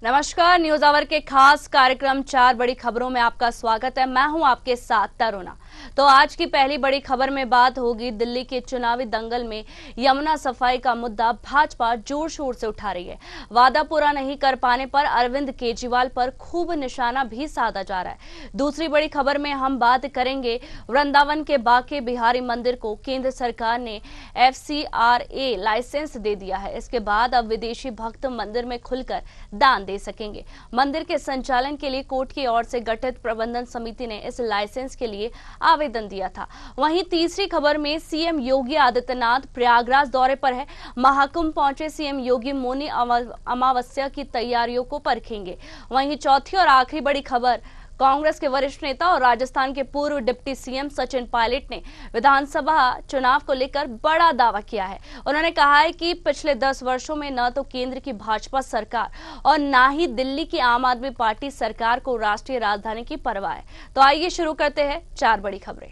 नमस्कार, news our के खास कार्यक्रम 4 बड़ी खबरों में आपका स्वागत है। मैं हूं आपके साथ तरुणा। तो आज की पहली बड़ी खबर में बात होगी दिल्ली के चुनावी दंगल में यमुना सफाई का मुद्दा भाजपा जोर शोर से उठा रही है। वादा पूरा नहीं कर पाने पर अरविंद केजरीवाल पर खूब निशाना भी साधा जा रहा है। दूसरी बड़ी खबर में हम बात करेंगे वृंदावन के बांके बिहारी मंदिर को केंद्र सरकार ने FCRA लाइसेंस दे दिया है। इसके बाद अब विदेशी भक्त मंदिर में खुलकर दान दे सकेंगे। मंदिर के संचालन के लिए कोर्ट की ओर से गठित प्रबंधन समिति ने इस लाइसेंस के लिए आवेदन दिया था। वहीं तीसरी खबर में सीएम योगी आदित्यनाथ प्रयागराज दौरे पर है। महाकुंभ पहुंचे सीएम योगी मौनी अमावस्या की तैयारियों को परखेंगे। वहीं चौथी और आखिरी बड़ी खबर, कांग्रेस के वरिष्ठ नेता और राजस्थान के पूर्व डिप्टी सीएम सचिन पायलट ने विधानसभा चुनाव को लेकर बड़ा दावा किया है। उन्होंने कहा है कि पिछले 10 वर्षों में न तो केंद्र की भाजपा सरकार और न ही दिल्ली की आम आदमी पार्टी सरकार को राष्ट्रीय राजधानी की परवाह है। तो आइए शुरू करते हैं 4 बड़ी खबरें।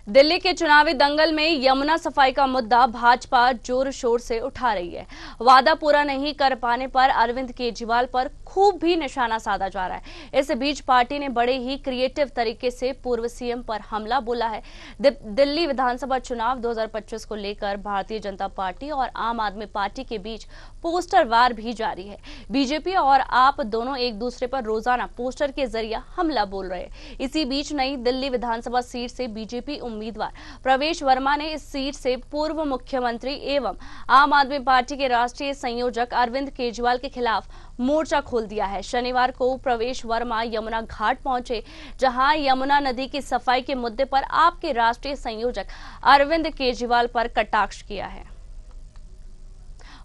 दिल्ली के चुनावी दंगल में यमुना सफाई का मुद्दा भाजपा जोर शोर से उठा रही है। वादा पूरा नहीं कर पाने पर अरविंद केजरीवाल पर खूब भी निशाना साधा जा रहा है। इस बीच पार्टी ने बड़े ही क्रिएटिव तरीके से पूर्व सीएम पर हमला बोला है। दिल्ली विधानसभा चुनाव 2025 को लेकर भारतीय जनता पार्टी और आम आदमी पार्टी के बीच पोस्टर वार भी जारी है। बीजेपी और आप दोनों एक दूसरे पर रोजाना पोस्टर के जरिए हमला बोल रहे हैं। इसी बीच नई दिल्ली विधानसभा सीट से बीजेपी उम्मीदवार प्रवेश वर्मा ने इस सीट से पूर्व मुख्यमंत्री एवं आम आदमी पार्टी के राष्ट्रीय संयोजक अरविंद केजरीवाल के खिलाफ मोर्चा खोल दिया है। शनिवार को प्रवेश वर्मा यमुना घाट पहुंचे, जहां यमुना नदी की सफाई के मुद्दे पर आपके राष्ट्रीय संयोजक अरविंद केजरीवाल पर कटाक्ष किया है।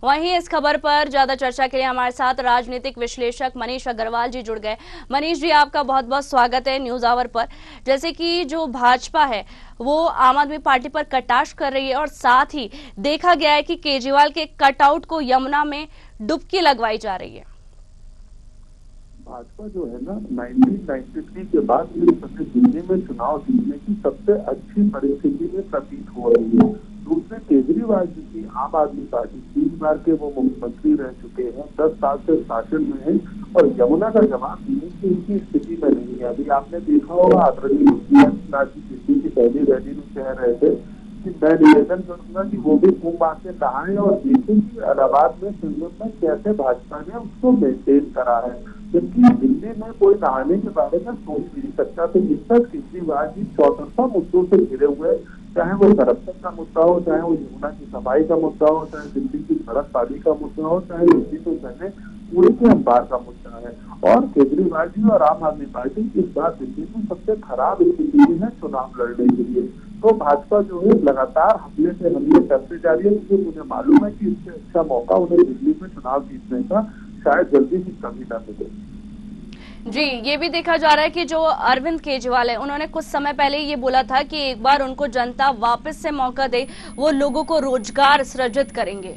वहीं इस खबर पर ज्यादा चर्चा के लिए हमारे साथ राजनीतिक विश्लेषक मनीष अग्रवाल जी जुड़ गए। मनीष जी, आपका बहुत बहुत स्वागत है न्यूज आवर पर। जैसे कि जो भाजपा है वो आम आदमी पार्टी पर कटाक्ष कर रही है और साथ ही देखा गया है कि केजरीवाल के कटआउट को यमुना में डुबकी लगवाई जा रही है। भाजपा जो है ना 1993 के बाद दिल्ली में चुनाव जीतने की सबसे अच्छी परिस्थिति में प्रतीत हो रही है। दूसरे केजरीवाल जी की आम आदमी पार्टी 3 बार के वो मुख्यमंत्री रह चुके हैं, 10 साल से शासन में है और यमुना का जवाब देने की उनकी स्थिति में नहीं है। अभी आपने देखा होगा आदरणीय योगी आदित्यनाथ जी दिल्ली की पहली रैली में कह रहे थे कि मैं निवेदन करूंगा कि वो भी कुंभ आके नहाए और देखें कि इलाहाबाद में संसद में कैसे भाजपा ने उसको मेंटेन करा है, जबकि दिल्ली में कोई नहाने के बारे में सोच नहीं सकता। तो इस तक केजरीवाल जी चौतरफा मुद्दों से घिरे हुए, चाहे वो करप्शन का मुद्दा हो, चाहे वो यमुना की सफाई का मुद्दा हो, चाहे दिल्ली की बर्फबारी का मुद्दा हो, चाहे दिल्ली को कहने पूरे के अंबार का मुद्दा है। और केजरीवाल जी और आम आदमी पार्टी इस बार दिल्ली में सबसे खराब स्थिति में है चुनाव लड़ने के लिए। तो भाजपा जो है लगातार हमले से हमले करते जा रही है, क्योंकि मुझे मालूम है कि इससे अच्छा मौका उन्हें दिल्ली में चुनाव जीतने का शायद जल्दी ही कभी ना मिले। जी, ये भी देखा जा रहा है कि जो अरविंद केजरीवाल है उन्होंने कुछ समय पहले ये बोला था कि एक बार उनको जनता वापस से मौका दे, वो लोगों को रोजगार सृजित करेंगे।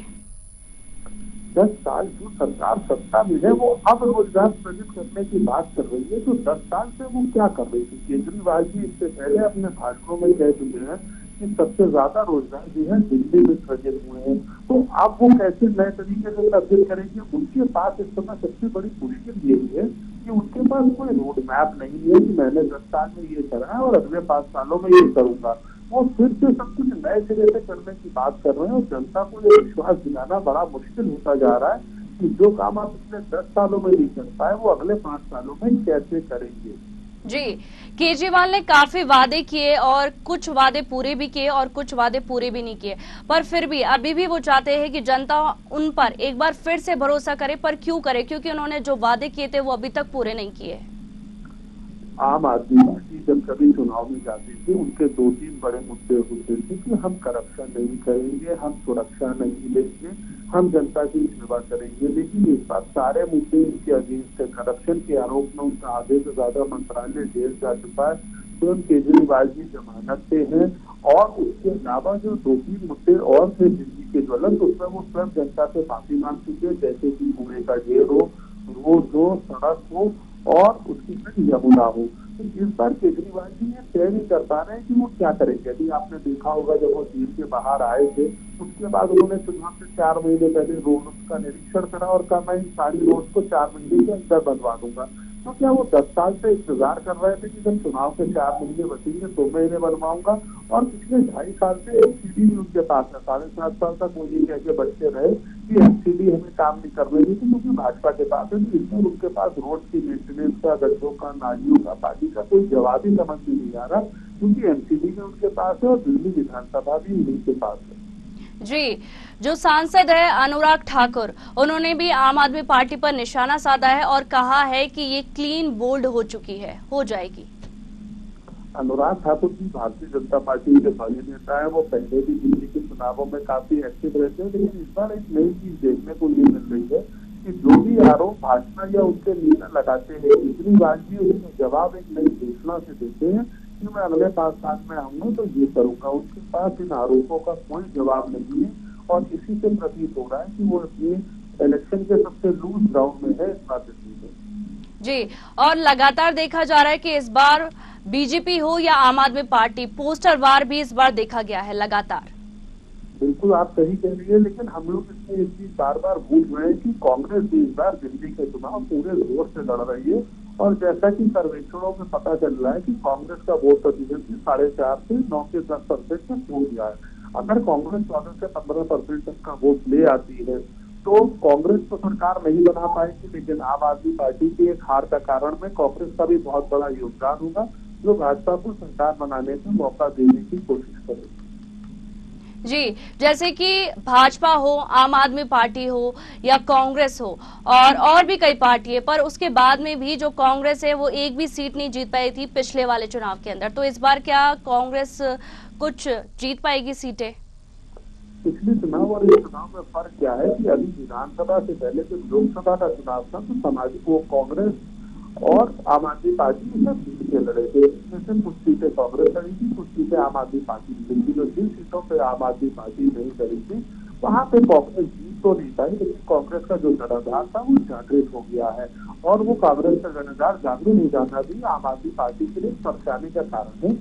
10 साल जो सरकार सत्ता में है वो अब रोजगार सृजित करने की बात कर रही है। तो 10 साल से वो क्या कर रही थी? केजरीवाल जी इससे पहले अपने भाषणों में कह चुके हैं कि सबसे ज्यादा रोजगार जो है दिल्ली में सृजित हुए हैं। तो अब वो कैसे नए तरीके से सृजित करेंगे? उनके पास इस समय सबसे बड़ी मुश्किल यही है कि उनके पास कोई रोड मैप नहीं है कि मैंने 10 साल में ये करा है और अगले 5 सालों में ये करूंगा। वो फिर से सब कुछ नए सिरे से करने की बात कर रहे हैं और जनता को ये विश्वास दिलाना बड़ा मुश्किल होता जा रहा है कि जो काम आप पिछले 10 सालों में नहीं कर पाए वो अगले 5 सालों में कैसे करेंगे। जी, केजरीवाल ने काफी वादे किए और कुछ वादे पूरे भी किए और कुछ वादे पूरे भी नहीं किए, पर फिर भी अभी भी वो चाहते हैं कि जनता उन पर एक बार फिर से भरोसा करे। पर क्यों करे? क्योंकि उन्होंने जो वादे किए थे वो अभी तक पूरे नहीं किए। आम आदमी पार्टी जब कभी चुनाव में जाती थी उनके 2-3 बड़े मुद्दे होते थे कि हम करप्शन नहीं करेंगे, हम सुरक्षा नहीं लेंगे, हम जनता की सेवा करेंगे। लेकिन इस बार सारे मुद्दे उनके अगेंस्ट है। करप्शन के आरोप में उनका आधे से ज्यादा मंत्रालय जेल जा चुका है। स्वयं केजरीवाल जी जमानत पे हैं और उसके अलावा जो 2-3 मुद्दे और थे दिल्ली के ज्वलंत, उसमें वो स्वयं जनता से माफी मांग चुके हैं, जैसे कि कूड़े का ढेर हो, रोड हो, सड़क हो और उसकी फ्रेंड यमुना हो। तो इस बार केजरीवाल जी ये तय नहीं कर पा रहे हैं कि वो क्या करेंगे। यदि आपने देखा होगा जब वो जेल के बाहर आए थे, उसके बाद उन्होंने चुनाव से 4 महीने पहले रोड का निरीक्षण करा और कहा मैं इन सारी रोड को 4 महीने के अंदर बनवा दूंगा। तो क्या वो 10 साल से इंतजार कर रहे थे कि जब चुनाव के 4 महीने बचेंगे तो मैं इन्हें बनवाऊंगा? और पिछले 2.5 साल से एमसीडी भी उनके पास है। 7.5 साल तक वो ये कह के बैठे रहे कि एमसीडी हमें काम नहीं करने दी थी क्योंकि भाजपा के पास है। तो इसमें उनके पास रोड की मेंटेनेंस का, गड्ढों का, नालियों का, पानी का कोई जवाब ही समझ में नहीं आ रहा, क्योंकि एमसीडी भी उनके पास है और दिल्ली विधानसभा भी उन्हीं के पास है। जी, जो सांसद है अनुराग ठाकुर, उन्होंने भी आम आदमी पार्टी पर निशाना साधा है और कहा है कि ये क्लीन बोल्ड हो चुकी है, हो जाएगी। अनुराग ठाकुर जी भारतीय जनता पार्टी के बड़े नेता है। वो पहले भी दिल्ली के चुनावों में काफी एक्टिव रहते हैं, लेकिन इस बार एक नई चीज देखने को ये मिल रही है कि जो भी आरोप भाजपा या उसके नेता लगाते हैं, केजरीवाल जी उसमें जवाब एक नई घोषणा से देते हैं कि मैं अगले 5 साल में आऊंगा तो ये करूंगा। उनके पास इन आरोपों का कोई जवाब नहीं है और इसी से प्रतीत हो रहा है कि वो अपने इलेक्शन के सबसे लूज ग्राउंड में है इस बार दिल्ली में। जी, और लगातार देखा जा रहा है कि इस बार बीजेपी हो या आम आदमी पार्टी, पोस्टर वार भी इस बार देखा गया है लगातार। बिल्कुल आप सही कह रही है, लेकिन हम लोग इसमें एक चीज बार बार भूल रहे हैं कि कांग्रेस भी इस बार दिल्ली के चुनाव पूरे जोर से लड़ रही है। और जैसा कि सर्वेक्षणों में पता चल रहा है कि कांग्रेस का वोट प्रतिशत 4.5 से 9 से 10% तक हो गया है। अगर कांग्रेस 14 से 15% तक का वोट ले आती है तो कांग्रेस तो सरकार नहीं बना पाएगी, लेकिन आम आदमी पार्टी की एक हार का कारण में कांग्रेस का भी बहुत बड़ा योगदान होगा, जो भाजपा को सरकार बनाने का मौका देने की कोशिश करेगी। जी, जैसे कि भाजपा हो, आम आदमी पार्टी हो या कांग्रेस हो और भी कई पार्टी है, पर उसके बाद में भी जो कांग्रेस है वो एक भी सीट नहीं जीत पाई थी पिछले वाले चुनाव के अंदर। तो इस बार क्या कांग्रेस कुछ जीत पाएगी सीटें? पिछले चुनाव और इस चुनाव में फर्क क्या है कि अभी विधानसभा से पहले जब लोकसभा का चुनाव था तो सामाजिक वो कांग्रेस और आम आदमी पार्टी में सीटें लड़े थे। इसमें से कुछ सीटें कांग्रेस लड़ी थी, कुछ सीटें आम आदमी पार्टी ने लड़ी। जो जिन सीटों पे आम आदमी पार्टी नहीं लड़ी थी वहां पे कांग्रेस जीत तो नहीं पाई, लेकिन कांग्रेस का जो जनाधार था वो जागृत हो गया है। और वो कांग्रेस का जनाधार जागृत हो जाना भी आम आदमी पार्टी के लिए परेशानी का कारण है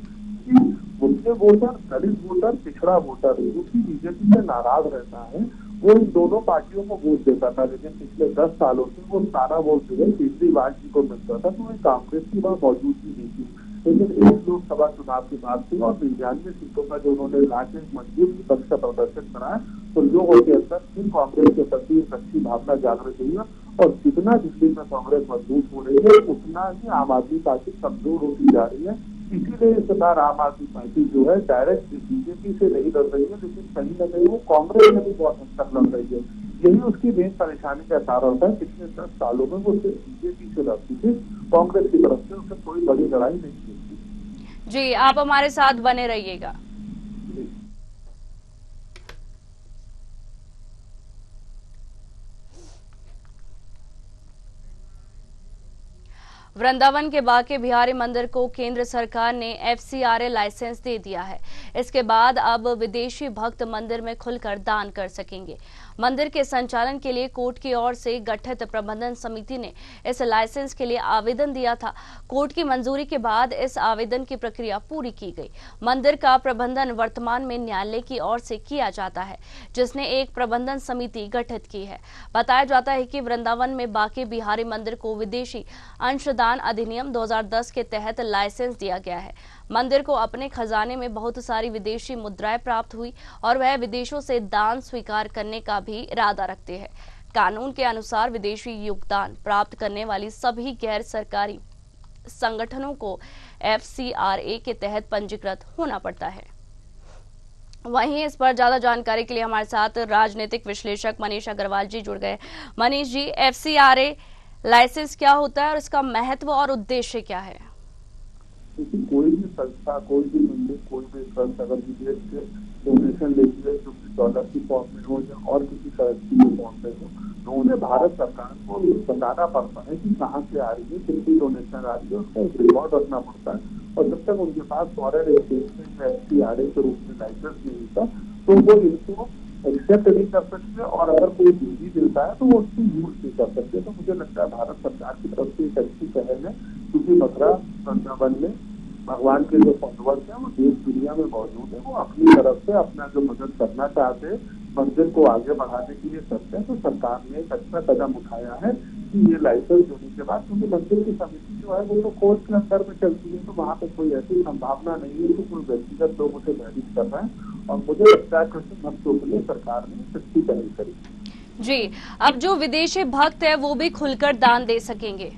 कि मुस्लिम वोटर, दलित वोटर, पिछड़ा वोटर जो कि बीजेपी से नाराज रहता है वो इन दोनों पार्टियों को वोट देता था, लेकिन पिछले 10 सालों से वो सारा वोट जो है केजरीवाल जी को मिलता था। तो कांग्रेस की वहां मौजूदगी नहीं थी। लेकिन एक लोकसभा चुनाव के बाद से और 99 सीटों का जो उन्होंने लाके मजबूत विपक्ष का प्रदर्शन कराया तो लोगों के अंदर फिर कांग्रेस के प्रति एक अच्छी भावना जागृत हुई है। और जितना दिल्ली में कांग्रेस मजबूत हो रही है उतना ही आम आदमी पार्टी कमजोर होती जा रही है। इसीलिए इस बार आम आदमी पार्टी जो है डायरेक्ट बीजेपी से नहीं लड़ रही है, लेकिन कहीं न कहीं वो कांग्रेस में भी बहुत हद तक लड़ रही है। यही उसकी मेन परेशानी का कारण है। पिछले 10 सालों में वो सिर्फ बीजेपी से लड़ती थी, कांग्रेस की तरफ से उसे कोई बड़ी लड़ाई नहीं थी। जी, आप हमारे साथ बने रहिएगा। वृंदावन के बांके बिहारी मंदिर को केंद्र सरकार ने FCRA लाइसेंस दे दिया है। इसके बाद अब विदेशी भक्त मंदिर में खुलकर दान कर सकेंगे। मंदिर के संचालन के लिए कोर्ट की ओर से गठित प्रबंधन समिति ने इस लाइसेंस के लिए आवेदन दिया था। कोर्ट की मंजूरी के बाद इस आवेदन की प्रक्रिया पूरी की गई। मंदिर का प्रबंधन वर्तमान में न्यायालय की ओर से किया जाता है, जिसने एक प्रबंधन समिति गठित की है। बताया जाता है कि वृंदावन में बांके बिहारी मंदिर को विदेशी अंशदान अधिनियम 2010 के तहत लाइसेंस दिया गया है। मंदिर को अपने खजाने में बहुत सारी विदेशी मुद्राएं प्राप्त हुई और वह विदेशों से दान स्वीकार करने का भी इरादा रखते हैं। कानून के अनुसार विदेशी योगदान प्राप्त करने वाली सभी गैर सरकारी संगठनों को FCRA के तहत पंजीकृत होना पड़ता है। वहीं इस पर ज्यादा जानकारी के लिए हमारे साथ राजनीतिक विश्लेषक मनीष अग्रवाल जी जुड़ गए। मनीष जी, FCRA लाइसेंस क्या होता है और इसका महत्व और उद्देश्य क्या है? क्योंकि कोई भी संस्था, कोई भी मंदिर, कोई भी ट्रस्ट अगर विदेश से डोनेशन लेती है, जो कि डॉलर की फॉर्म में हो या और किसी करेंसी के फॉर्म में हो, तो उन्हें भारत सरकार को बताना पड़ता है कि कहाँ से आ रही है, कितनी डोनेशन आ रही है, उसका एक रिकॉर्ड रखना पड़ता है। और जब तक उनके पास फॉरेन एक्सचेंज FCRA के रूप में लाइसेंस नहीं होता तो वो इनको एक्सेप्ट नहीं कर सकते, और अगर कोई देवी देवता है तो वो उसको यूज नहीं कर सकते। तो मुझे लगता है भारत सरकार की तरफ से एक अच्छी पहल है, क्योंकि मथुरा वृंदावन में भगवान के जो फॉलोअर्स हैं वो देश दुनिया में मौजूद है, वो अपनी तरफ से अपना जो मदद करना चाहते हैं, मंदिर को आगे बढ़ाने के लिए करते हैं। तो सरकार ने एक अच्छा कदम उठाया है कि ये लाइसेंस होने के बाद, क्योंकि मंदिर की समिति जो है वो तो कोर्ट के अंदर में चलती है, तो वहां पे कोई ऐसी संभावना नहीं है कि कोई व्यक्तिगत लोग उसे मैनेज कर रहे हैं। और मुझे लगता है कृष्ण भक्तों के लिए सरकार ने अच्छी पहल करी। जी, अब जो विदेशी भक्त है वो भी खुलकर दान दे सकेंगे।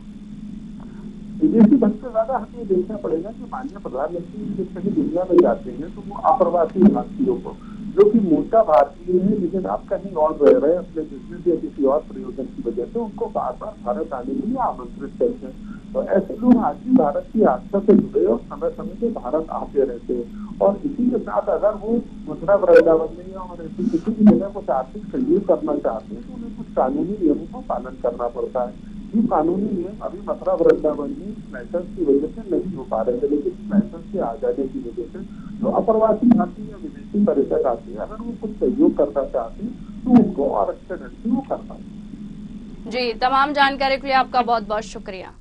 विदेशी भक्त से ज्यादा हमें ये देखना पड़ेगा कि माननीय प्रधानमंत्री जिस कहीं दुनिया में जाते हैं तो वो अप्रवासी भारतीयों को, जो कि मोटा भारतीय है लेकिन आप कहीं और रह रहे हैं अपने बिजनेस या किसी और प्रयोजन की वजह से, उनको बार बार भारत आने के लिए आमंत्रित करते हैं। तो ऐसे लोग आज भी भारत की आस्था से जुड़े और समय समय से भारत आते रहते हैं। और इसी के साथ अगर वो मथुरा वृंदावन में और ऐसी किसी भी जगह कुछ आर्थिक सहयोग करना चाहते हैं तो उन्हें कुछ कानूनी नियमों का पालन करना पड़ता है। ये कानूनी नियम अभी मथुरा वृंदावन में लाइसेंस की वजह से नहीं हो पा रहे थे, लेकिन लाइसेंस के आ जाने की वजह से जो अप्रवासी भारतीय या विदेशी पर्यटक आते हैं, अगर वो कुछ सहयोग करना चाहते हैं तो उनको और अच्छे ढंग से वो कर पाए। जी, तमाम जानकारी के लिए आपका बहुत बहुत शुक्रिया।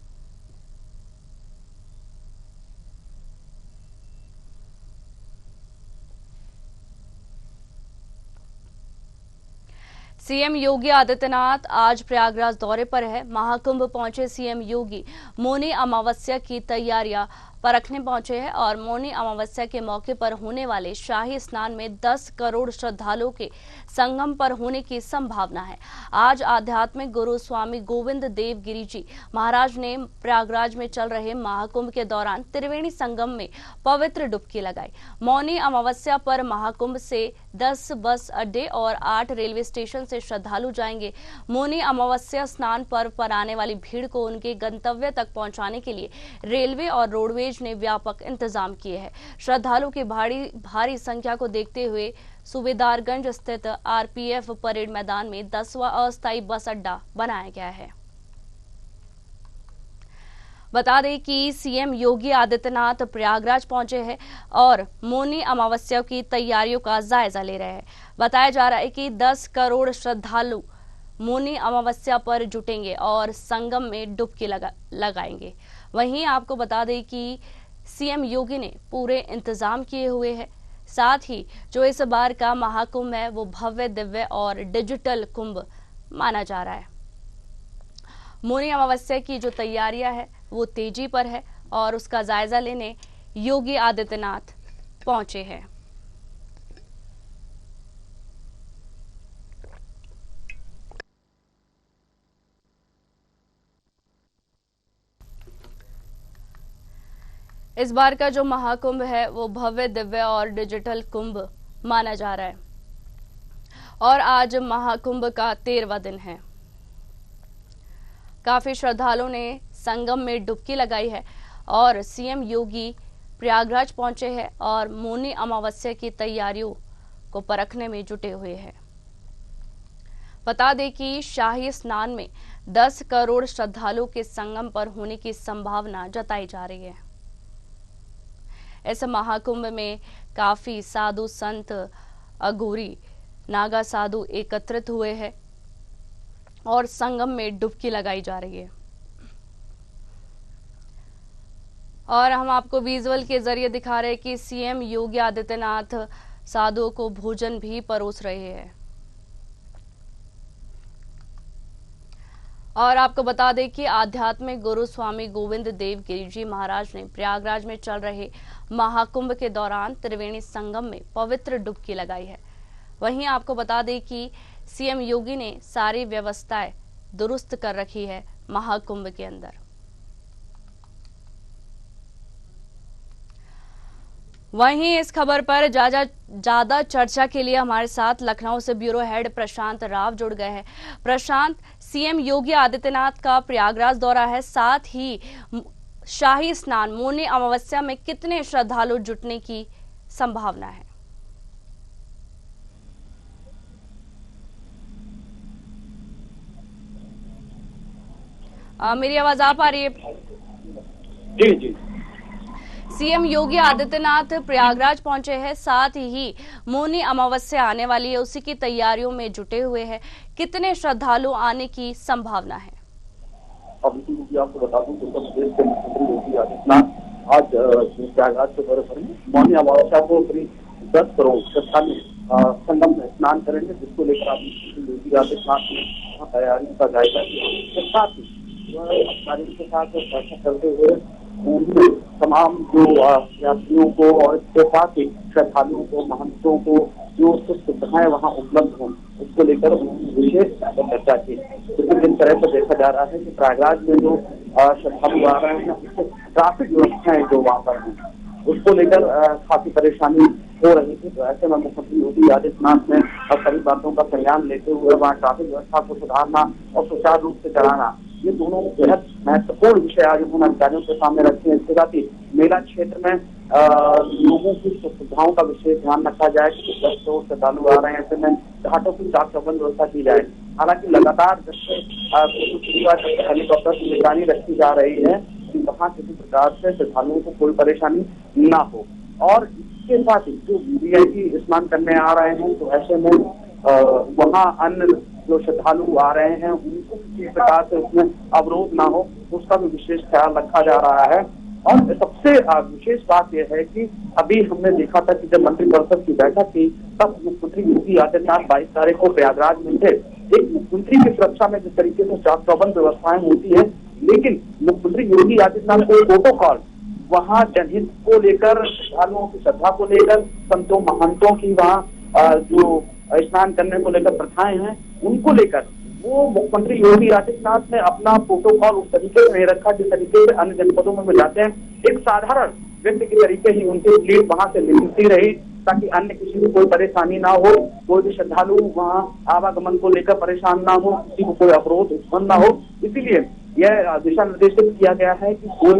सीएम योगी आदित्यनाथ आज प्रयागराज दौरे पर है। महाकुंभ पहुंचे सीएम योगी मौनी अमावस्या की तैयारियां परखने पहुंचे हैं और मौनी अमावस्या के मौके पर होने वाले शाही स्नान में 10 करोड़ श्रद्धालुओं के संगम पर होने की संभावना है। आज आध्यात्मिक गुरु स्वामी गोविंद देव गिरी जी महाराज ने प्रयागराज में चल रहे महाकुंभ के दौरान त्रिवेणी संगम में पवित्र डुबकी लगाई। मौनी अमावस्या पर महाकुंभ से 10 बस अड्डे और 8 रेलवे स्टेशन से श्रद्धालु जाएंगे। मौनी अमावस्या स्नान पर्व पर आने वाली भीड़ को उनके गंतव्य तक पहुंचाने के लिए रेलवे और रोडवेज ने व्यापक इंतजाम किए हैं। श्रद्धालुओं की भारी संख्या को देखते हुए सूबेदारगंज स्थित आरपीएफ परेड मैदान में 10वां अस्थायी बस अड्डा बनाया गया है। बता दें कि सीएम योगी आदित्यनाथ प्रयागराज पहुंचे हैं और मौनी अमावस्या की तैयारियों का जायजा ले रहे हैं। बताया जा रहा है कि 10 करोड़ श्रद्धालु मौनी अमावस्या पर जुटेंगे और संगम में डुबकी लगाएंगे। वहीं आपको बता दें कि सीएम योगी ने पूरे इंतजाम किए हुए हैं। साथ ही जो इस बार का महाकुंभ है वो भव्य, दिव्य और डिजिटल कुंभ माना जा रहा है। मौनी अमावस्या की जो तैयारियां है वो तेजी पर है और उसका जायजा लेने योगी आदित्यनाथ पहुंचे हैं। इस बार का जो महाकुंभ है वो भव्य, दिव्य और डिजिटल कुंभ माना जा रहा है और आज महाकुंभ का 13वां दिन है। काफी श्रद्धालुओं ने संगम में डुबकी लगाई है और सीएम योगी प्रयागराज पहुंचे हैं और मौनी अमावस्या की तैयारियों को परखने में जुटे हुए हैं। बता दें कि शाही स्नान में 10 करोड़ श्रद्धालुओं के संगम पर होने की संभावना जताई जा रही है। इस महाकुंभ में काफी साधु संत, अघोरी, नागा साधु एकत्रित हुए हैं और संगम में डुबकी लगाई जा रही है। और हम आपको विजुअल के जरिए दिखा रहे हैं कि सीएम योगी आदित्यनाथ साधुओं को भोजन भी परोस रहे हैं। और आपको बता दें कि आध्यात्मिक गुरु स्वामी गोविंद देव गिरी जी महाराज ने प्रयागराज में चल रहे महाकुंभ के दौरान त्रिवेणी संगम में पवित्र डुबकी लगाई है। वहीं आपको बता दें कि सीएम योगी ने सारी व्यवस्थाएं दुरुस्त कर रखी है महाकुंभ के अंदर। वहीं इस खबर पर ज्यादा चर्चा के लिए हमारे साथ लखनऊ से ब्यूरो हेड प्रशांत राव जुड़ गए हैं। प्रशांत, सीएम योगी आदित्यनाथ का प्रयागराज दौरा है, साथ ही शाही स्नान मौनी अमावस्या में कितने श्रद्धालु जुटने की संभावना है? मेरी आवाज आ पा रही है? जी जी। सीएम योगी आदित्यनाथ प्रयागराज पहुंचे हैं, साथ ही मौनी अमावस्या आने वाली है, उसी की तैयारियों में जुटे हुए हैं। कितने श्रद्धालु आने की संभावना है? अभी आपको बता दूं कि उत्तर प्रदेश के मुख्यमंत्री योगी आदित्यनाथ आज प्रयागराज के दौरे पर मौनी अमावस्या को करीब 10 करोड़ श्रद्धालु संगम में स्नान करेंगे, जिसको लेकर आप योगी आदित्यनाथ ने तैयारी का जायजा लिया। इसके साथ ही अधिकारियों के साथ बैठक करते हुए उन्होंने तमाम जो यात्रियों को और इसके साथ ही श्रद्धालुओं को, महंतों को जो सुविधाएं वहाँ उपलब्ध हों, उसको लेकर उन्होंने विशेष चर्चा की। क्योंकि जिन तरह से देखा जा रहा है कि प्रयागराज में जो श्रद्धालु आ रहे हैं, उससे ट्रैफिक व्यवस्थाएं जो वहाँ पर हैं, उसको लेकर काफी परेशानी हो रही थी। तो ऐसे में मुख्यमंत्री योगी आदित्यनाथ ने सभी बातों का संज्ञान लेते हुए वहाँ ट्रैफिक व्यवस्था को सुधारना और सुचारू रूप से चलाना, ये दोनों बेहद महत्वपूर्ण विषय आज उन्होंने अधिकारियों के सामने रखे हैं। इसके साथ ही मेला क्षेत्र में लोगों की सुविधाओं का विशेष ध्यान रखा जाए कि 10 करोड़ श्रद्धालु आ रहे हैं, ऐसे में घाटों की चाक चौबंद व्यवस्था की जाए। हालांकि लगातार जैसे हेलीकॉप्टर की निगरानी रखी जा रही है कि वहाँ किसी प्रकार से श्रद्धालुओं को कोई परेशानी न हो। और इसके साथ ही जो वीआईपी स्नान करने आ रहे हैं, तो ऐसे में वहाँ अन्य जो श्रद्धालु आ रहे हैं उनको किसी प्रकार से उसमें अवरोध ना हो, उसका भी विशेष ख्याल रखा जा रहा है। और सबसे विशेष बात यह है कि अभी हमने देखा था कि जब मंत्रिपरिषद की बैठक थी, तब मुख्यमंत्री योगी आदित्यनाथ 22 तारीख को प्रयागराज में थे। एक मुख्यमंत्री की सुरक्षा में जिस तरीके से चाक चौबंद व्यवस्थाएं होती है, लेकिन मुख्यमंत्री योगी आदित्यनाथ को प्रोटोकॉल वहाँ जनहित को लेकर, श्रद्धालुओं की श्रद्धा को लेकर, संतों महंतों की वहाँ जो स्नान करने को लेकर प्रथाएं हैं, उनको लेकर वो मुख्यमंत्री योगी आदित्यनाथ ने अपना प्रोटोकॉल उस तरीके से नहीं रखा जिस तरीके से अन्य जनपदों में जाते हैं। एक साधारण व्यक्ति के तरीके ही उनकी भीड़ वहां से निकलती रही, ताकि अन्य किसी को कोई परेशानी ना हो, कोई भी श्रद्धालु वहाँ आवागमन को लेकर परेशान ना हो, किसी को कोई अवरोध उत्पन्न ना हो। इसीलिए यह दिशा निर्देशित किया गया है कि कोई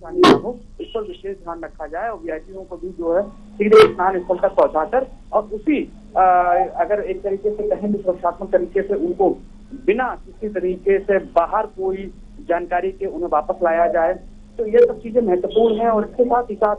ना हो, इस पर विशेष ध्यान रखा जाए और वीआईपीओं को भी जो है सीधे स्नान स्थल तक पहुंचाकर और उसी अगर एक तरीके से कहें तो सुरक्षात्मक तरीके से उनको बिना किसी तरीके से बाहर कोई जानकारी के उन्हें वापस लाया जाए। तो ये सब चीजें महत्वपूर्ण है। और इसके साथ ही साथ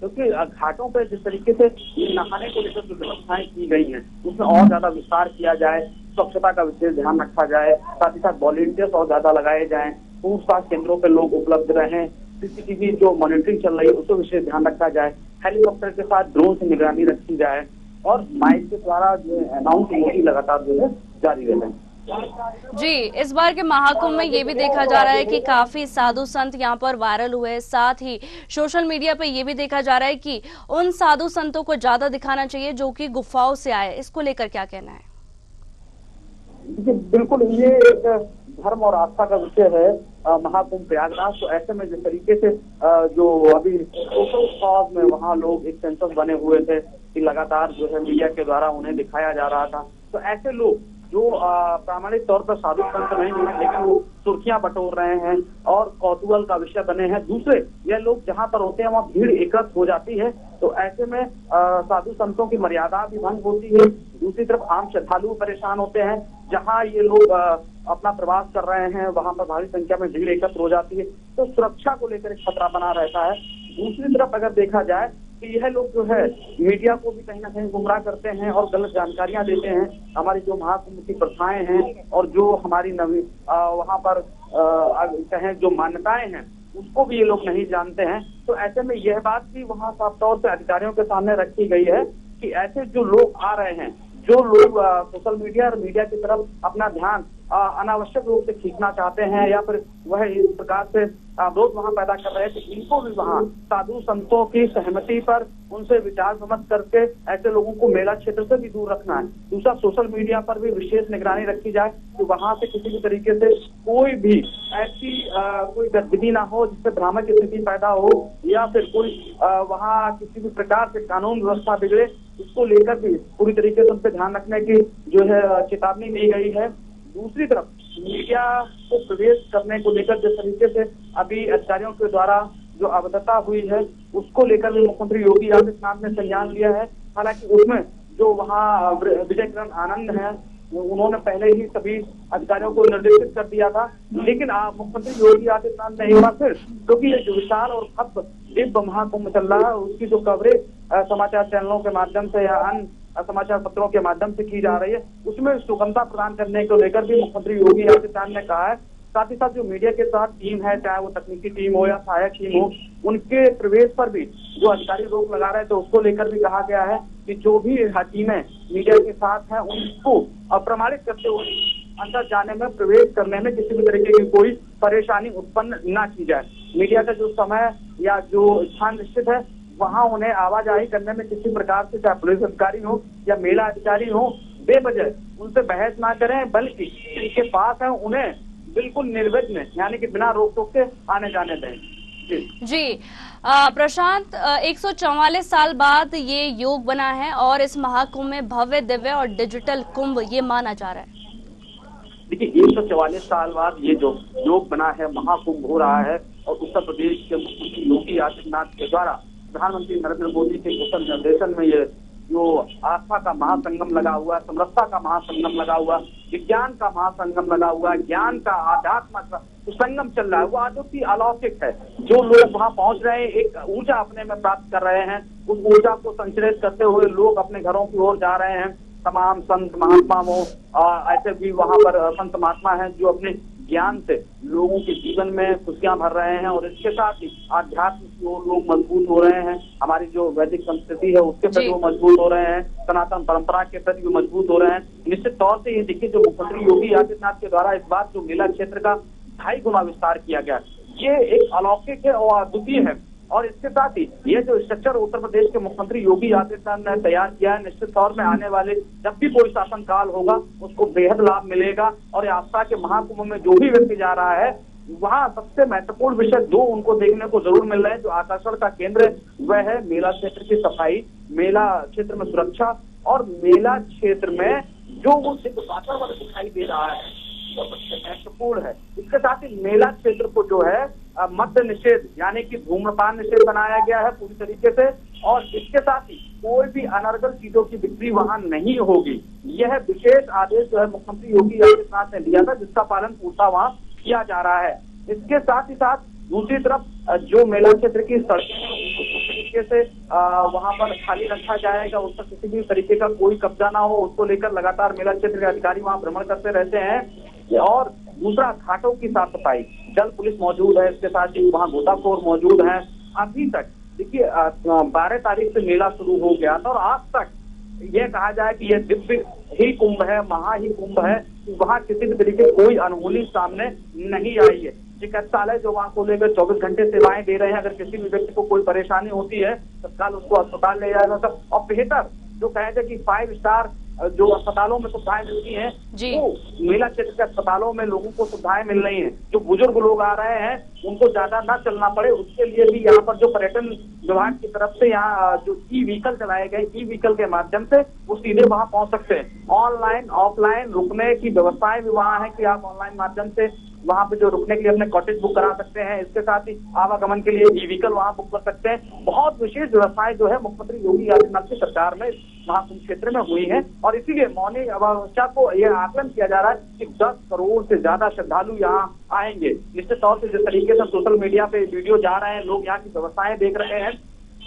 क्योंकि घाटों पर जिस तरीके से नहाने को लेकर जो व्यवस्थाएं की गई हैं, उसमें और ज्यादा विस्तार किया जाए, स्वच्छता का विशेष ध्यान रखा जाए, साथ ही साथ वॉलेंटियर्स और ज्यादा लगाए जाए, पूछताछ केंद्रों पर लोग उपलब्ध रहें, सीसीटीवी जो मॉनिटरिंग चल रही है उसको विशेष ध्यान रखा जाए, हेलीकॉप्टर के साथ ड्रोन से निगरानी रखी जाए और माइक के द्वारा जो अनाउंस लगातार जो है जारी रहे। जी, इस बार के महाकुंभ में ये भी देखा जा रहा है कि काफी साधु संत यहाँ पर वायरल हुए, साथ ही सोशल मीडिया पे ये भी देखा जा रहा है कि उन साधु संतों को ज्यादा दिखाना चाहिए जो कि गुफाओं से आए। इसको लेकर क्या कहना है? बिल्कुल, ये एक धर्म और आस्था का विषय है महाकुंभ प्रयागराज। तो ऐसे में जिस तरीके से जो अभी सोशल कॉज में वहाँ लोग एक सेंसस बने हुए थे कि लगातार जो है मीडिया के द्वारा उन्हें दिखाया जा रहा था, तो ऐसे लोग जो प्रामाणिक तौर पर साधु संत नहीं है लेकिन वो सुर्खियां बटोर रहे हैं और कौतूहल का विषय बने हैं। दूसरे यह लोग जहां पर होते हैं वहां भीड़ एकत्र हो जाती है, तो ऐसे में साधु संतों की मर्यादा भी भंग होती है। दूसरी तरफ आम श्रद्धालु परेशान होते हैं, जहां ये लोग अपना प्रवास कर रहे हैं वहां पर भारी संख्या में भीड़ एकत्र हो जाती है, तो सुरक्षा को लेकर एक खतरा बना रहता है। दूसरी तरफ अगर देखा जाए कि यह लोग जो है मीडिया को भी कहीं ना कहीं गुमराह करते हैं और गलत जानकारियां देते हैं। हमारी जो महाकुंभ की प्रथाएं हैं और जो हमारी वहां पर कहें जो मान्यताएं हैं उसको भी ये लोग नहीं जानते हैं। तो ऐसे में यह बात भी वहां साफ तौर से अधिकारियों के सामने रखी गई है कि ऐसे जो लोग आ रहे हैं, जो लोग सोशल मीडिया और मीडिया की तरफ अपना ध्यान अनावश्यक रूप से खींचना चाहते हैं या फिर वह इस प्रकार से विरोध वहां पैदा कर रहे हैं, तो इनको भी वहां साधु संतों की सहमति पर उनसे विचार समझ करके ऐसे लोगों को मेला क्षेत्र से भी दूर रखना है। दूसरा, सोशल मीडिया पर भी विशेष निगरानी रखी जाए कि वहां से किसी भी तरीके से कोई भी ऐसी कोई गतिविधि ना हो जिससे भ्रामक स्थिति पैदा हो या फिर कोई वहां किसी भी प्रकार से कानून व्यवस्था बिगड़े, उसको लेकर भी पूरी तरीके से उन पर ध्यान रखने की जो है चेतावनी दी गई है। दूसरी तरफ मीडिया को प्रवेश करने को लेकर जिस तरीके से अभी अधिकारियों के द्वारा जो अवगतता हुई है उसको लेकर भी मुख्यमंत्री योगी आदित्यनाथ ने संज्ञान लिया है। हालांकि उसमें जो वहाँ विजय किरण आनंद है उन्होंने पहले ही सभी अधिकारियों को निर्देशित कर दिया था। लेकिन मुख्यमंत्री योगी आदित्यनाथ ने एक बार फिर, क्योंकि ये जो विशाल और भव्य दिव्य महाकुंभ चल रहा है, उसकी जो कवरेज समाचार चैनलों के माध्यम से या अन्य समाचार पत्रों के माध्यम से की जा रही है, उसमें सुगमता प्रदान करने को लेकर भी मुख्यमंत्री योगी आदित्यनाथ ने कहा है। साथ ही साथ जो मीडिया के साथ टीम है, चाहे वो तकनीकी टीम हो या सहायक टीम हो, उनके प्रवेश पर भी जो अधिकारी रोक लगा रहे हैं, तो उसको लेकर भी कहा गया है कि जो भी टीमें मीडिया के साथ हैं, उनको अप्रमाणित करते हुए अंदर जाने में, प्रवेश करने में किसी भी तरीके की कोई परेशानी उत्पन्न न की जाए। मीडिया का जो समय या जो स्थान निश्चित है, वहां उन्हें आवाजाही करने में किसी प्रकार से, चाहे पुलिस अधिकारी हो या मेला अधिकारी हो, बेवजह उनसे बहस ना करें, बल्कि जिनके पास है उन्हें बिल्कुल निर्विघ्न, यानी कि बिना रोक टोक के आने जाने दें। जी प्रशांत, 144 साल बाद ये योग बना है और इस महाकुंभ में भव्य, दिव्य और डिजिटल कुंभ ये माना जा रहा है। देखिए, 144 साल बाद ये जो योग बना है, महाकुंभ हो रहा है, और उत्तर प्रदेश के मुख्यमंत्री योगी आदित्यनाथ के द्वारा प्रधानमंत्री नरेंद्र मोदी के कुशल निर्देशन में ये जो आस्था का महासंगम लगा हुआ, समरसता का महासंगम लगा हुआ, विज्ञान का महासंगम लगा हुआ, ज्ञान का, आध्यात्म का संगम चल रहा है, वो अद्वितीय अलौकिक है। जो लोग वहां पहुंच रहे हैं, एक ऊर्जा अपने में प्राप्त कर रहे हैं, उस ऊर्जा को संचरित करते हुए लोग अपने घरों की ओर जा रहे हैं। तमाम संत महात्मा हो, ऐसे भी वहां पर संत महात्मा हैं जो अपने ज्ञान से लोगों के जीवन में खुशियां भर रहे हैं, और इसके साथ ही आध्यात्म की ओर लोग मजबूत हो रहे हैं। हमारी जो वैदिक संस्कृति है उसके प्रति वो मजबूत हो रहे हैं, सनातन परंपरा के प्रति भी मजबूत हो रहे हैं। निश्चित तौर से ये देखिए, जो मुख्यमंत्री योगी आदित्यनाथ के द्वारा इस बार जो मेला क्षेत्र का 2.5 गुना विस्तार किया गया, ये एक अलौकिक है और अद्वितीय है। और इसके साथ ही ये जो स्ट्रक्चर उत्तर प्रदेश के मुख्यमंत्री योगी आदित्यनाथ ने तैयार किया है, निश्चित तौर में आने वाले जब भी कोई शासनकाल होगा उसको बेहद लाभ मिलेगा। और आस्था के महाकुंभ में जो भी व्यक्ति जा रहा है, वहाँ सबसे महत्वपूर्ण विषय 2 उनको देखने को जरूर मिल रहे हैं। जो आकर्षण का केंद्र वह है मेला क्षेत्र की सफाई, मेला क्षेत्र में सुरक्षा, और मेला क्षेत्र में जो वो वातावरण दिखाई दे रहा है महत्वपूर्ण है। इसके साथ ही मेला क्षेत्र को जो है मद्य निषेध, यानी कि धूम्रपान निषेध बनाया गया है पूरी तरीके से, और इसके साथ ही कोई भी अनर्गल चीजों की बिक्री वहां नहीं होगी। यह विशेष आदेश जो है मुख्यमंत्री योगी आदित्यनाथ ने दिया था, जिसका पालन पूरा वहां किया जा रहा है। इसके साथ ही साथ दूसरी तरफ जो मेला क्षेत्र की सड़कें तरीके से वहां पर खाली रखा जाएगा, उस पर किसी भी तरीके का कोई कब्जा ना हो, उसको लेकर लगातार मेला क्षेत्र के अधिकारी वहां भ्रमण करते रहते हैं। और दूसरा, घाटों की साफ सफाई, जल पुलिस मौजूद है, इसके साथ ही वहाँ गोताखोर मौजूद है। अभी तक देखिए 12 तारीख से मेला शुरू हो गया था, और आज तक यह कहा जाए कि यह दिव्य ही कुंभ है, महा ही कुंभ है, वहाँ किसी भी तरीके कोई अनहोनी सामने नहीं आई है। चिकित्सालय जो वहाँ को लेकर 24 घंटे सेवाएं दे रहे हैं, अगर किसी भी व्यक्ति को कोई परेशानी होती है तत्काल उसको अस्पताल ले जाया जाता। और बेहतर जो कहे थे कि 5 स्टार जो अस्पतालों में सुविधाएं मिलती हैं, वो मेला क्षेत्र के अस्पतालों में लोगों को सुविधाएं मिल रही हैं। जो बुजुर्ग लोग आ रहे हैं उनको ज्यादा ना चलना पड़े, उसके लिए भी यहाँ पर जो पर्यटन विभाग की तरफ से यहाँ जो ई व्हीकल चलाए गए, ई व्हीकल के माध्यम से वो सीधे वहाँ पहुंच सकते हैं। ऑनलाइन ऑफलाइन रुकने की व्यवस्थाएं भी वहाँ है कि आप ऑनलाइन माध्यम से वहाँ पे जो रुकने के लिए अपने कॉटेज बुक करा सकते हैं। इसके साथ ही आवागमन के लिए ई व्हीकल वहाँ बुक कर सकते हैं। बहुत विशेष व्यवस्थाएं जो है मुख्यमंत्री योगी आदित्यनाथ की सरकार में महाकुंभ क्षेत्र में हुई है, और इसीलिए मौनी अमावस्या को यह आकलन किया जा रहा है कि 10 करोड़ से ज्यादा श्रद्धालु यहाँ आएंगे। निश्चित तौर से जिस तरीके से सोशल मीडिया पे वीडियो जा रहे हैं, लोग यहाँ की व्यवस्थाएं देख रहे हैं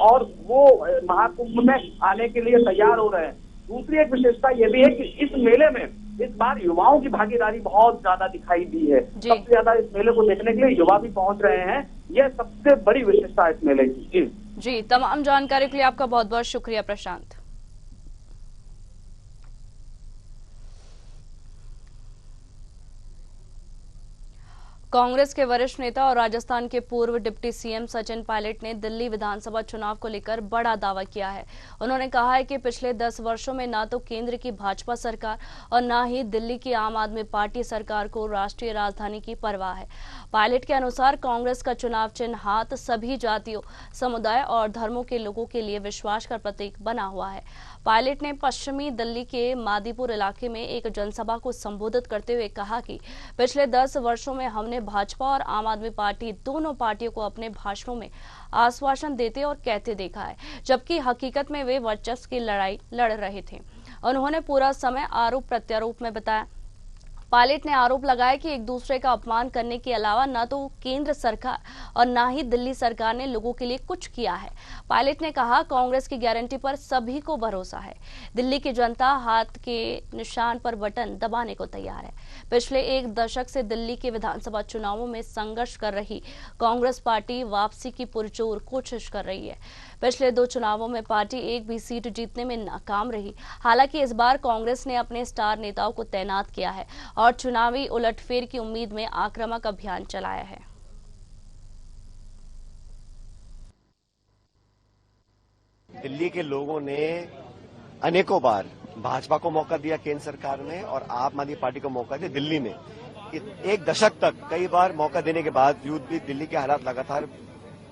और वो महाकुंभ में आने के लिए तैयार हो रहे हैं। दूसरी एक विशेषता यह भी है कि इस मेले में इस बार युवाओं की भागीदारी बहुत ज्यादा दिखाई दी है। सबसे ज्यादा इस मेले को देखने के लिए युवा भी पहुंच रहे हैं, यह सबसे बड़ी विशेषता है इस मेले की। जी, तमाम जानकारी के लिए आपका बहुत बहुत शुक्रिया प्रशांत। कांग्रेस के वरिष्ठ नेता और राजस्थान के पूर्व डिप्टी सीएम सचिन पायलट ने दिल्ली विधानसभा चुनाव को लेकर बड़ा दावा किया है। उन्होंने कहा है कि पिछले 10 वर्षों में न तो केंद्र की भाजपा सरकार और न ही दिल्ली की आम आदमी पार्टी सरकार को राष्ट्रीय राजधानी की परवाह है। पायलट के अनुसार कांग्रेस का चुनाव चिन्ह हाथ सभी जातियों, समुदाय और धर्मों के लोगों के लिए विश्वास का प्रतीक बना हुआ है। पायलट ने पश्चिमी दिल्ली के मादीपुर इलाके में एक जनसभा को संबोधित करते हुए कहा कि पिछले 10 वर्षों में हमने भाजपा और आम आदमी पार्टी दोनों पार्टियों को अपने भाषणों में आश्वासन देते और कहते देखा है, जबकि हकीकत में वे वर्चस्व की लड़ाई लड़ रहे थे। उन्होंने पूरा समय आरोप प्रत्यारोप में बताया। पायलट ने आरोप लगाया कि एक दूसरे का अपमान करने के अलावा न तो केंद्र सरकार और न ही दिल्ली सरकार ने लोगों के लिए कुछ किया है। पायलट ने कहा, कांग्रेस की गारंटी पर सभी को भरोसा है। दिल्ली की जनता हाथ के निशान पर बटन दबाने को तैयार है। पिछले एक दशक से दिल्ली के विधानसभा चुनावों में संघर्ष कर रही कांग्रेस पार्टी वापसी की पुरजोर कोशिश कर रही है। पिछले 2 चुनावों में पार्टी एक भी सीट जीतने में नाकाम रही। हालांकि इस बार कांग्रेस ने अपने स्टार नेताओं को तैनात किया है और चुनावी उलटफेर की उम्मीद में आक्रामक अभियान चलाया है। दिल्ली के लोगों ने अनेकों बार भाजपा को मौका दिया केंद्र सरकार में और आम आदमी पार्टी को मौका दिया दिल्ली में। एक दशक तक कई बार मौका देने के बावजूद भी दिल्ली के हालात लगातार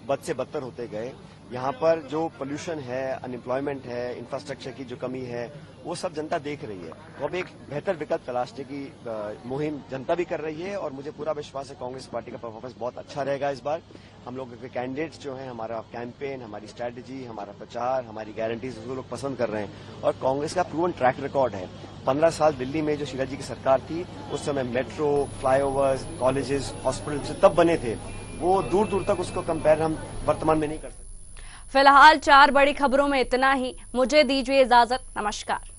बद से बदतर होते गए। यहाँ पर जो पोल्यूशन है, अनएम्प्लॉयमेंट है, इंफ्रास्ट्रक्चर की जो कमी है, वो सब जनता देख रही है। तो अब एक बेहतर विकल्प तलाशने की मुहिम जनता भी कर रही है और मुझे पूरा विश्वास है कांग्रेस पार्टी का परफॉर्मेंस बहुत अच्छा रहेगा इस बार। हम लोग के कैंडिडेट्स जो हैं, हमारा कैंपेन, हमारी स्ट्रैटेजी, हमारा प्रचार, हमारी गारंटीज उसको लोग पसंद कर रहे हैं और कांग्रेस का प्रूवन ट्रैक रिकॉर्ड है। 15 साल दिल्ली में जो शीला जी की सरकार थी, उस समय मेट्रो, फ्लाईओवर्स, कॉलेजेस, हॉस्पिटल तब बने थे, वो दूर दूर तक उसको कंपेयर हम वर्तमान में नहीं कर सकते। फिलहाल 4 बड़ी खबरों में इतना ही। मुझे दीजिए इजाजत। नमस्कार।